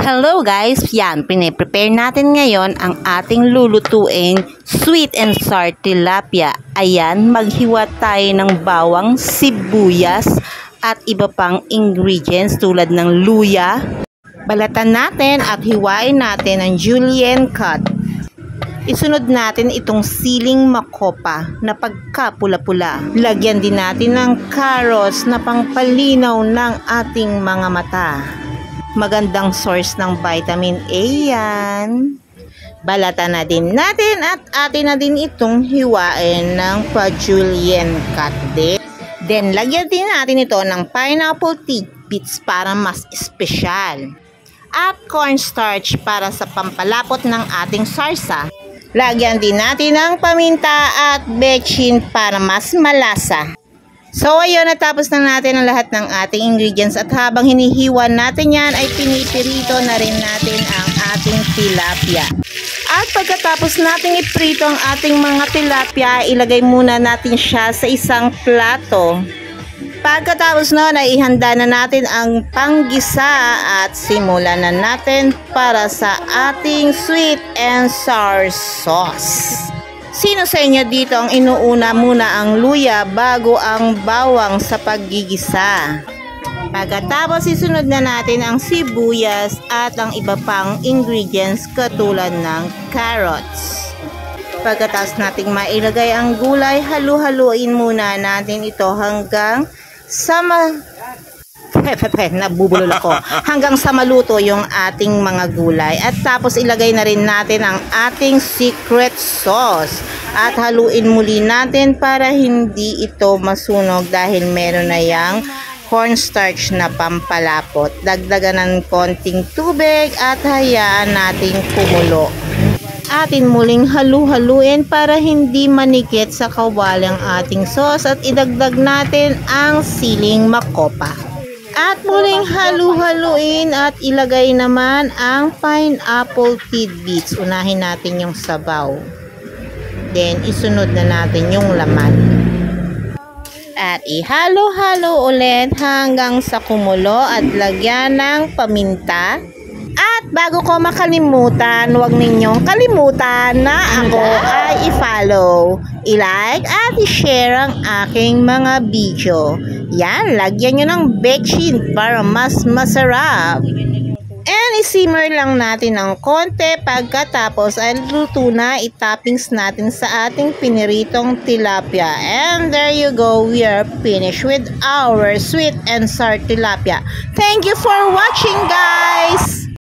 Hello guys, yan, piniprepare natin ngayon ang ating lulutuin sweet and sour tilapia. Ayan, maghiwa tayo ng bawang, sibuyas at iba pang ingredients tulad ng luya. Balatan natin at hiwain natin ang julienne cut. Isunod natin itong siling makopa na pagkapula-pula. Lagyan din natin ng carrots na pangpalinaw ng ating mga mata. Magandang source ng vitamin A yan. Balatan na din natin at atin na din itong hiwain ng pa-julienne cut din. Then, lagyan din natin ito ng pineapple tidbits para mas espesyal. At cornstarch para sa pampalapot ng ating sarsa. Lagyan din natin ng paminta at bechin para mas malasa. So ayun, natapos na natin ang lahat ng ating ingredients at habang hinihiwan natin yan ay pinipirito na rin natin ang ating tilapia. At pagkatapos nating iprito ang ating mga tilapia, ilagay muna natin siya sa isang plato. Pagkatapos nun ay ihanda na natin ang panggisa at simulan na natin para sa ating sweet and sour sauce. Sino sa inyo dito ang inuuna muna ang luya bago ang bawang sa paggigisa? Pagkatapos isunod na natin ang sibuyas at ang iba pang ingredients katulad ng carrots. Pagkatapos nating mailagay ang gulay, halu-haluin muna natin ito hanggang sa nabubulol ako. Hanggang sa maluto yung ating mga gulay. At tapos ilagay na rin natin ang ating secret sauce. At haluin muli natin para hindi ito masunog dahil meron na yang cornstarch na pampalapot. Dagdagan ng konting tubig at hayaan nating kumulo. Atin muling halu-haluin para hindi manikit sa kawali ang ating sauce at idagdag natin ang siling makopa. At muling halu-haluin at ilagay naman ang pineapple tidbits. Unahin natin yung sabaw. Then isunod na natin yung laman. At ihalo-halo ulit hanggang sa kumulo at lagyan ng paminta. At bago ko makalimutan, huwag ninyong kalimutan na ako ay i-follow, i-like at i-share ang aking mga video. Yan, lagyan nyo ng bechin para mas masarap. And isimmer lang natin ng konti, pagkatapos ay luto na, itoppings natin sa ating piniritong tilapia. And there you go, we are finished with our sweet and sour tilapia. Thank you for watching guys!